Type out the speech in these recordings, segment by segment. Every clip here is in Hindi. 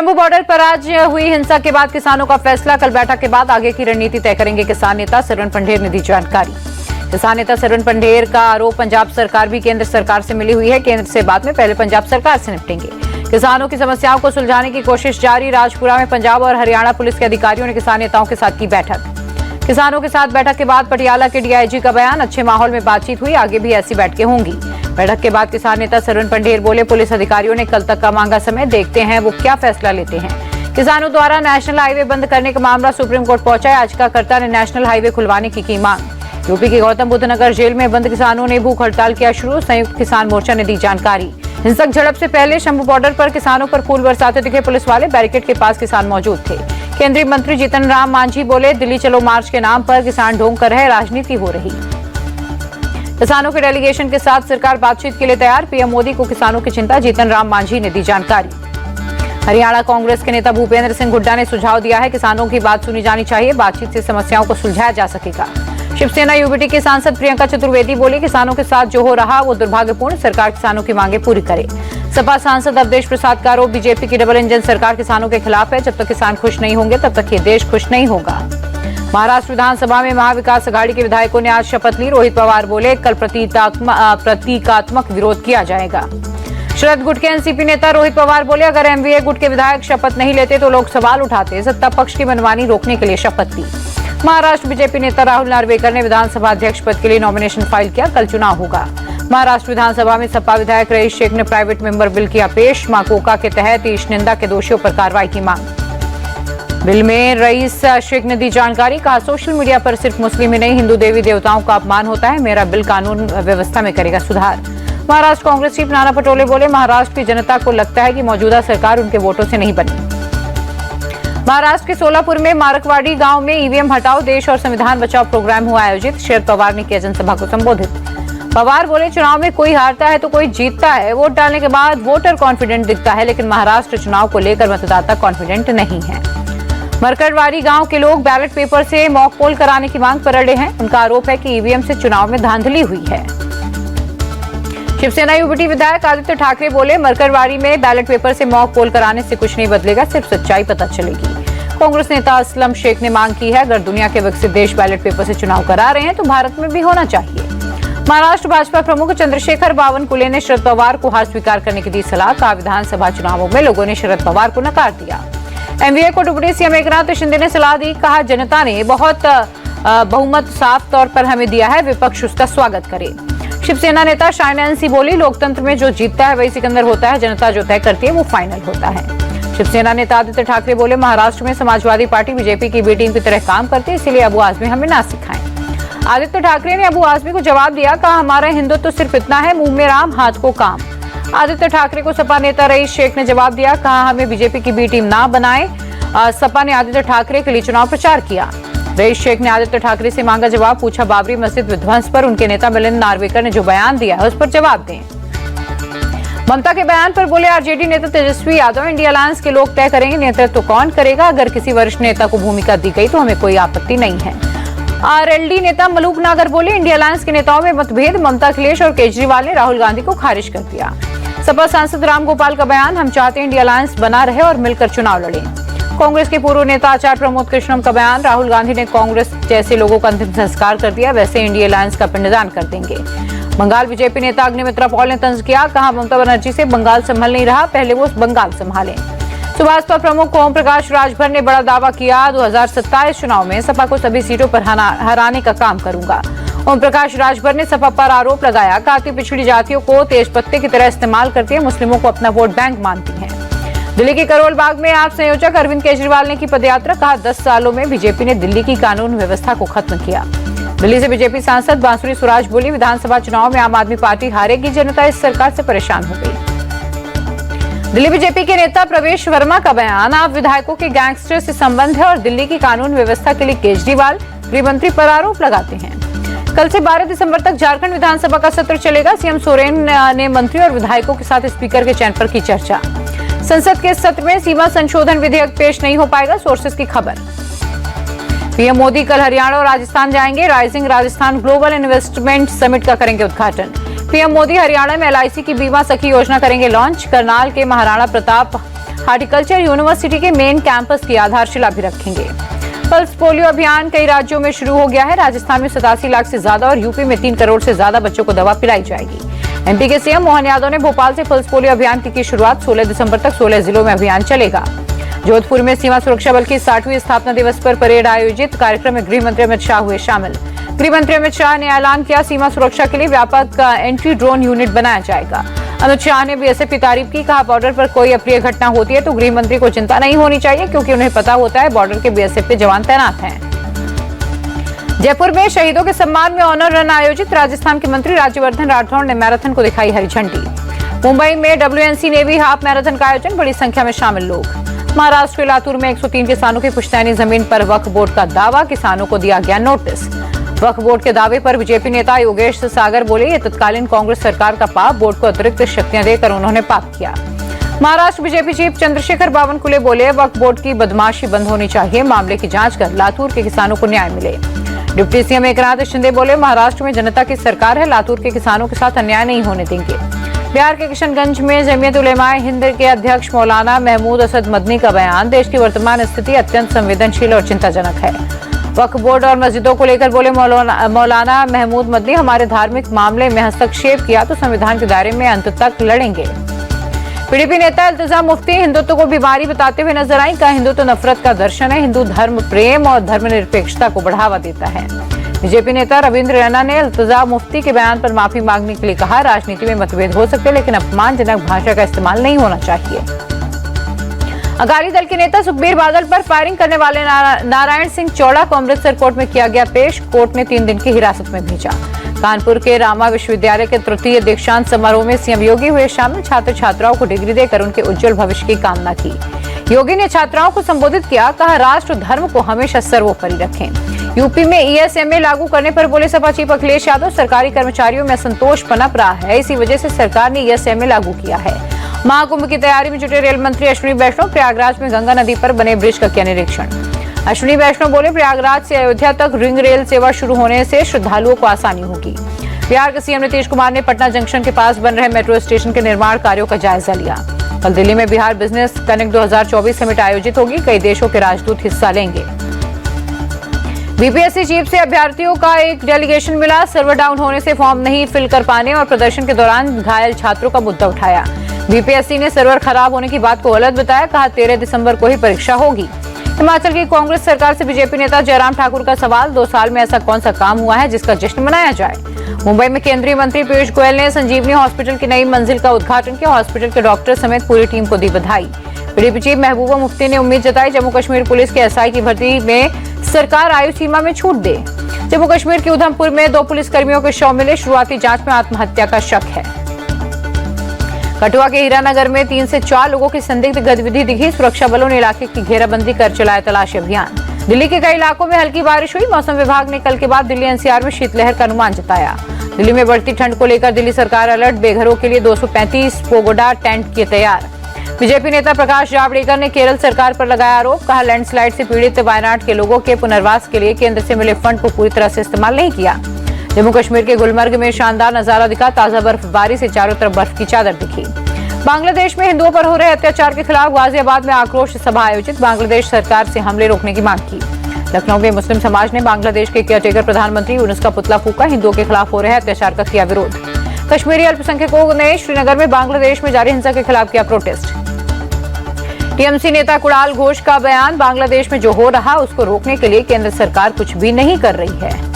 शंभू बॉर्डर पर आज हुई हिंसा के बाद किसानों का फैसला। कल बैठक के बाद आगे की रणनीति तय करेंगे किसान नेता सरवण पंढेर ने दी जानकारी। किसान नेता सरवण पंढेर का आरोप पंजाब सरकार भी केंद्र सरकार से मिली हुई है। केंद्र से बाद में पहले पंजाब सरकार से निपटेंगे। किसानों की समस्याओं को सुलझाने की कोशिश जारी। राजपुरा में पंजाब और हरियाणा पुलिस के अधिकारियों ने किसान नेताओं के साथ की बैठक। किसानों के साथ बैठक के बाद पटियाला के डीआईजी का बयान। अच्छे माहौल में बातचीत हुई, आगे भी ऐसी बैठकें होंगी। बैठक के बाद किसान नेता सरवण पंढेर बोले, पुलिस अधिकारियों ने कल तक का मांगा समय, देखते हैं वो क्या फैसला लेते हैं। किसानों द्वारा नेशनल हाईवे बंद करने का मामला सुप्रीम कोर्ट पहुंचा है। याचिकाकर्ता ने नेशनल हाईवे खुलवाने की मांग। यूपी के गौतम बुद्ध नगर जेल में बंद किसानों ने भूख हड़ताल किया शुरू। संयुक्त किसान मोर्चा ने दी जानकारी। हिंसक झड़प से पहले शंभू बॉर्डर पर किसानों पर फूल बरसाते दिखे पुलिस वाले। बैरिकेड के पास किसान मौजूद थे। केंद्रीय मंत्री जीतन राम मांझी बोले, दिल्ली चलो मार्च के नाम पर किसान ढोंग कर रहे, राजनीति हो रही। किसानों के डेलीगेशन के साथ सरकार बातचीत के लिए तैयार। पीएम मोदी को किसानों की चिंता, जीतन राम मांझी ने दी जानकारी। हरियाणा कांग्रेस के नेता भूपेंद्र सिंह हुड्डा ने सुझाव दिया है, किसानों की बात सुनी जानी चाहिए, बातचीत से समस्याओं को सुलझाया जा सकेगा। शिवसेना यूबीटी की सांसद प्रियंका चतुर्वेदी बोली, किसानों के साथ जो हो रहा वो दुर्भाग्यपूर्ण, सरकार किसानों की मांगे पूरी करे। सपा सांसद अवधेश प्रसाद का आरोप, बीजेपी की डबल इंजन सरकार किसानों के खिलाफ है। जब तक किसान खुश नहीं होंगे तब तक ये देश खुश नहीं होगा। महाराष्ट्र विधानसभा में महाविकास अघाड़ी के विधायकों ने आज शपथ ली। रोहित पवार बोले, कल प्रतीकात्मक विरोध किया जाएगा। शरद गुट के एनसीपी नेता रोहित पवार बोले, अगर एमवीए गुट के विधायक शपथ नहीं लेते तो लोग सवाल उठाते। सत्ता पक्ष की मनमानी रोकने के लिए शपथ ली। महाराष्ट्र बीजेपी नेता राहुल नार्वेकर ने विधानसभा अध्यक्ष पद के लिए नॉमिनेशन फाइल किया। कल चुनाव होगा। महाराष्ट्र विधानसभा में सपा विधायक रईस शेख ने प्राइवेट मेंबर बिल किया पेश। माकोका के तहत ईश निंदा के दोषियों पर कार्रवाई की मांग। बिल में रईस शेख ने दी जानकारी। कहा, सोशल मीडिया पर सिर्फ मुस्लिम ही नहीं, हिंदू देवी देवताओं का अपमान होता है। मेरा बिल कानून व्यवस्था में करेगा सुधार। महाराष्ट्र कांग्रेस चीफ नाना पटोले बोले, महाराष्ट्र की जनता को लगता है कि मौजूदा सरकार उनके वोटों से नहीं बनी। महाराष्ट्र के सोलापुर में मारकवाड़ी गांव में ईवीएम हटाओ देश और संविधान बचाओ प्रोग्राम हुआ आयोजित। शरद पवार ने किया जनसभा को संबोधित। पवार बोले, चुनाव में कोई हारता है तो कोई जीतता है। वोट डालने के बाद वोटर कॉन्फिडेंट दिखता है, लेकिन महाराष्ट्र चुनाव को लेकर मतदाता कॉन्फिडेंट नहीं है। मरकड़वाड़ी गांव के लोग बैलेट पेपर से मॉक पोल कराने की मांग पर अड़े हैं। उनका आरोप है कि ईवीएम से चुनाव में धांधली हुई है। शिवसेना यूबीटी विधायक आदित्य ठाकरे बोले, मरकड़वाड़ी में बैलेट पेपर से मॉक पोल कराने से कुछ नहीं बदलेगा, सिर्फ सच्चाई पता चलेगी। कांग्रेस नेता असलम शेख ने मांग की है, अगर दुनिया के विकसित देश बैलेट पेपर से चुनाव करा रहे हैं तो भारत में भी होना चाहिए। महाराष्ट्र भाजपा प्रमुख चंद्रशेखर बावनकुले ने शरद पवार को हार स्वीकार करने की दी सलाह। कहा, विधानसभा चुनावों में लोगों ने शरद पवार को नकार दिया। एमवीए को डिप्टी सीएम एकनाथ शिंदे ने सलाह दी। कहा, जनता ने बहुत बहुमत साफ तौर पर हमें दिया है, विपक्ष उसका स्वागत करे। शिवसेना नेता शाइना एनसी बोली, लोकतंत्र में जो जीतता है वही सिकंदर होता है, जनता जो तय करती है वो फाइनल होता है। शिवसेना नेता आदित्य ठाकरे बोले, महाराष्ट्र में समाजवादी पार्टी बीजेपी की बी टीम की तरह काम करती है, इसलिए अबू आजमी हमें ना सिखाएं। आदित्य ठाकरे ने अबू आजमी को जवाब दिया। कहा, हमारा हिंदुत्व तो सिर्फ इतना है, मुंह में राम हाथ को काम। आदित्य ठाकरे को सपा नेता रईस शेख ने जवाब दिया। कहा, हमें बीजेपी की बी टीम ना बनाए। सपा ने आदित्य ठाकरे के लिए चुनाव प्रचार किया। रईस शेख ने आदित्य ठाकरे से मांगा जवाब। पूछा, बाबरी मस्जिद विध्वंस पर उनके नेता मिलिंद नार्वेकर ने जो बयान दिया है उस पर जवाब दें। ममता के बयान पर बोले, आरजेडी नेता तेजस्वी यादव, इंडिया अलायंस के लोग तय करेंगे नेतृत्व कौन करेगा। अगर किसी वरिष्ठ नेता को भूमिका दी गई तो हमें कोई आपत्ति नहीं है। आरएलडी नेता मलूक नागर बोले, इंडिया अलायंस के नेताओं में मतभेद। ममता, अखिलेश और केजरीवाल ने राहुल गांधी को खारिज कर दिया। सपा सांसद राम गोपाल का बयान, हम चाहते हैं इंडिया अलायंस बना रहे और मिलकर चुनाव लड़े। कांग्रेस के पूर्व नेता आचार्य प्रमोद कृष्णम का बयान, राहुल गांधी ने कांग्रेस जैसे लोगों का अंतिम संस्कार कर दिया, वैसे इंडिया अलायंस का पिंडदान कर देंगे। बंगाल बीजेपी नेता अग्निमित्रा पॉल ने तंज किया। कहा, ममता बनर्जी से बंगाल संभल नहीं रहा, पहले वो बंगाल संभालें। सुभाषपा प्रमुख ओम प्रकाश राजभर ने बड़ा दावा किया, 2027 चुनाव में सपा को सभी सीटों पर हराने का काम करूंगा। ओम प्रकाश राजभर ने सपा पर आरोप लगाया। कहा, पिछड़ी जातियों को तेज पत्ते की तरह इस्तेमाल करती है, मुस्लिमों को अपना वोट बैंक मानती है। दिल्ली के करोल बाग में आप संयोजक अरविंद केजरीवाल ने की पदयात्रा। कहा, 10 सालों में बीजेपी ने दिल्ली की कानून व्यवस्था को खत्म किया। दिल्ली से बीजेपी सांसद बांसुरी स्वराज बोली, विधानसभा चुनाव में आम आदमी पार्टी हारेगी, जनता इस सरकार से परेशान हो गई। दिल्ली बीजेपी के नेता प्रवेश वर्मा का बयान, आप विधायकों के गैंगस्टर से संबंध है और दिल्ली की कानून व्यवस्था के लिए केजरीवाल गृह मंत्री पर आरोप लगाते हैं। कल से 12 दिसंबर तक झारखंड विधानसभा का सत्र चलेगा। सीएम सोरेन ने मंत्री और विधायकों के साथ स्पीकर के चयन पर की चर्चा। संसद के सत्र में सीमा संशोधन विधेयक पेश नहीं हो पाएगा, सोर्सेस की खबर। पीएम मोदी कल हरियाणा और राजस्थान जाएंगे। Rising Rajasthan global investment summit का करेंगे उद्घाटन। पीएम मोदी हरियाणा में एलआईसी की बीमा सखी योजना करेंगे लॉन्च। करनाल के महाराणा प्रताप हार्टिकल्चर यूनिवर्सिटी के मेन कैंपस की आधारशिला भी रखेंगे। पल्स पोलियो अभियान कई राज्यों में शुरू हो गया है। राजस्थान में 87 लाख से ज्यादा और यूपी में 3 करोड़ से ज्यादा बच्चों को दवा पिलाई जाएगी। एमपी के सीएम मोहन यादव ने भोपाल से पल्स पोलियो अभियान की शुरुआत। 16 दिसंबर तक 16 जिलों में अभियान चलेगा। जोधपुर में सीमा सुरक्षा बल की 60वीं स्थापना दिवस पर परेड आयोजित। कार्यक्रम में गृह मंत्री अमित शाह हुए शामिल। गृह मंत्री अमित शाह ने ऐलान किया, सीमा सुरक्षा के लिए व्यापक एंटी ड्रोन यूनिट बनाया जाएगा। अमित शाह ने बीएसएफ की तारीफ की। कहा, बॉर्डर पर कोई अप्रिय घटना होती है तो गृह मंत्री को चिंता नहीं होनी चाहिए, क्योंकि उन्हें पता होता है बॉर्डर के बीएसएफ के जवान तैनात हैं। जयपुर में शहीदों के सम्मान में ऑनर रन आयोजित। राजस्थान के मंत्री राज्यवर्धन राठौड़ ने मैराथन को दिखाई हरी झंडी। मुंबई में WNC नेवी हाफ मैराथन का आयोजन। बड़ी संख्या में शामिल लोग। महाराष्ट्र के लातूर में 103 किसानों की पुश्तैनी जमीन पर वक्फ बोर्ड का दावा। किसानों को दिया गया नोटिस। वक्फ बोर्ड के दावे पर बीजेपी नेता योगेश सागर बोले, ये तत्कालीन कांग्रेस सरकार का पाप। बोर्ड को अतिरिक्त शक्तियां देकर उन्होंने पाप किया। महाराष्ट्र बीजेपी चीफ चंद्रशेखर बावनकुले बोले, वक्फ बोर्ड की बदमाशी बंद होनी चाहिए। मामले की जांच कर लातूर के किसानों को न्याय मिले। डिप्टी सीएम एकनाथ शिंदे बोले, महाराष्ट्र में जनता की सरकार है, लातूर के किसानों के साथ अन्याय नहीं होने देंगे। बिहार के किशनगंज में जमीयत उलेमाए हिंद के अध्यक्ष मौलाना महमूद असद मदनी का बयान। देश की वर्तमान स्थिति अत्यंत संवेदनशील और चिंताजनक है। वक्फ बोर्ड और मस्जिदों को लेकर बोले मौलाना महमूद मदनी, हमारे धार्मिक मामले में हस्तक्षेप किया तो संविधान के दायरे में अंत तक लड़ेंगे। पीडीपी नेता इल्तिजा मुफ्ती हिंदुत्व को बीमारी बताते हुए नजर आई। कहा, हिंदुत्व नफरत का दर्शन है। हिंदू धर्म प्रेम और धर्मनिरपेक्षता को बढ़ावा देता है। बीजेपी नेता रविंद्र रैना ने इल्तिजा मुफ्ती के बयान पर माफी मांगने के लिए कहा, राजनीति में मतभेद हो सकते हैं, लेकिन अपमानजनक भाषा का इस्तेमाल नहीं होना चाहिए। अकाली दल के नेता सुखबीर बादल पर फायरिंग करने वाले नारायण सिंह चौड़ा को अमृतसर कोर्ट में किया गया पेश। कोर्ट ने 3 दिन की हिरासत में भेजा। कानपुर के रामा विश्वविद्यालय के तृतीय दीक्षांत समारोह में सीएम योगी हुए शामिल। छात्र छात्राओं को डिग्री देकर उनके उज्जवल भविष्य की कामना की। योगी ने छात्राओं को संबोधित किया। कहा, राष्ट्र धर्म को हमेशा सर्वोपरि रखें। यूपी में ESMA लागू करने पर बोले सपा चीफ अखिलेश यादव, सरकारी कर्मचारियों में असंतोष पनप रहा है, इसी वजह से सरकार ने ESMA लागू किया है। महाकुंभ की तैयारी में जुटे रेल मंत्री अश्विनी वैष्णव प्रयागराज में गंगा नदी पर बने ब्रिज का किया निरीक्षण। अश्विनी वैष्णव बोले, प्रयागराज से अयोध्या तक रिंग रेल सेवा शुरू होने से श्रद्धालुओं को आसानी होगी। बिहार के सीएम नीतीश कुमार ने पटना जंक्शन के पास बन रहे मेट्रो स्टेशन के निर्माण कार्यों का जायजा लिया। कल दिल्ली में बिहार बिजनेस कनेक्ट 2024 समिट आयोजित होगी। कई देशों के राजदूत हिस्सा लेंगे। बीपीएससी चीफ से अभ्यर्थियों का एक डेलीगेशन मिला। सर्वर डाउन होने से फॉर्म नहीं फिल कर पाने और प्रदर्शन के दौरान घायल छात्रों का मुद्दा उठाया। बीपीएससी ने सर्वर खराब होने की बात को गलत बताया। कहा, 13 दिसंबर को ही परीक्षा होगी। हिमाचल की कांग्रेस सरकार से बीजेपी नेता जयराम ठाकुर का सवाल, 2 साल में ऐसा कौन सा काम हुआ है जिसका जश्न मनाया जाए। मुंबई में केंद्रीय मंत्री पीयूष गोयल ने संजीवनी हॉस्पिटल की नई मंजिल का उद्घाटन किया। हॉस्पिटल के डॉक्टर समेत पूरी टीम को दी बधाई। पीडीपी चीफ महबूबा मुफ्ती ने उम्मीद जताई, जम्मू कश्मीर पुलिस के SI की भर्ती में सरकार आयु सीमा में छूट दे। जम्मू कश्मीर के उधमपुर में 2 पुलिसकर्मियों के शव मिले। शुरुआती जांच में आत्महत्या का शक है। कठुआ के हीरानगर में 3 से 4 लोगों की संदिग्ध गतिविधि दिखी। सुरक्षा बलों ने इलाके की घेराबंदी कर चलाया तलाशी अभियान। दिल्ली के कई इलाकों में हल्की बारिश हुई। मौसम विभाग ने कल के बाद दिल्ली NCR में शीतलहर का अनुमान जताया। दिल्ली में बढ़ती ठंड को लेकर दिल्ली सरकार अलर्ट। बेघरों के लिए 235 पोगोडा टेंट किए तैयार। बीजेपी नेता प्रकाश जावड़ेकर ने केरल सरकार पर लगाया आरोप। कहा, लैंडस्लाइड से पीड़ित वायनाड के लोगों के पुनर्वास के लिए केंद्र से मिले फंड को पूरी तरह से इस्तेमाल नहीं किया। जम्मू कश्मीर के गुलमर्ग में शानदार नजारा दिखा। ताजा बर्फबारी से चारों तरफ बर्फ की चादर दिखी। बांग्लादेश में हिंदुओं पर हो रहे अत्याचार के खिलाफ गाजियाबाद में आक्रोश सभा आयोजित। बांग्लादेश सरकार से हमले रोकने की मांग की। लखनऊ में मुस्लिम समाज ने बांग्लादेश के केयरटेकर प्रधानमंत्री यूनुस का पुतला फूका। हिंदुओं के खिलाफ हो रहे अत्याचार का किया विरोध। कश्मीरी अल्पसंख्यकों ने श्रीनगर में बांग्लादेश में जारी हिंसा के खिलाफ किया प्रोटेस्ट। टीएमसी नेता कुणाल घोष का बयान, बांग्लादेश में जो हो रहा उसको रोकने के लिए केंद्र सरकार कुछ भी नहीं कर रही है।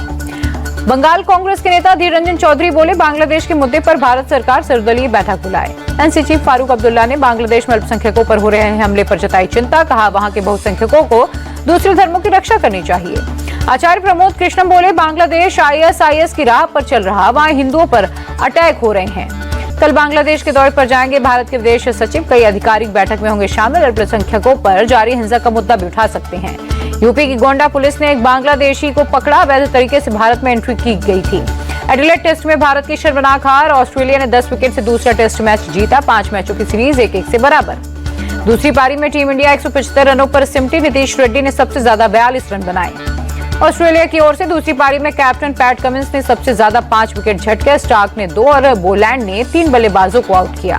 बंगाल कांग्रेस के नेता धीर रंजन चौधरी बोले, बांग्लादेश के मुद्दे पर भारत सरकार सर्वदलीय बैठक बुलाए। एनसी चीफ फारूक अब्दुल्ला ने बांग्लादेश में अल्पसंख्यकों पर हो रहे हमले पर जताई चिंता। कहा, वहां के बहुसंख्यकों को दूसरे धर्मों की रक्षा करनी चाहिए। आचार्य प्रमोद कृष्णम बोले, बांग्लादेश ISIS की राह पर चल रहा, वहां हिंदुओं पर अटैक हो रहे हैं। कल बांग्लादेश के दौरे पर जाएंगे भारत के विदेश सचिव। कई आधिकारिक बैठक में होंगे शामिल। अल्पसंख्यकों पर जारी हिंसा का मुद्दा भी उठा सकते हैं। यूपी की गोंडा पुलिस ने एक बांग्लादेशी को पकड़ा। अवैध तरीके से भारत में एंट्री की गई थी। एडिलेड टेस्ट में भारत की शर्मनाक हार। ऑस्ट्रेलिया ने 10 विकेट से दूसरा टेस्ट मैच जीता। 5 मैचों की सीरीज 1-1 से बराबर। दूसरी पारी में टीम इंडिया 175 रनों पर सिमटी। नीतीश रेड्डी ने सबसे ज्यादा 42 रन बनाए। ऑस्ट्रेलिया की ओर से दूसरी पारी में कैप्टन पैट कमिंस ने सबसे ज्यादा 5 विकेट झटके। स्टार्क ने 2 और बोलैंड ने 3 बल्लेबाजों को आउट किया।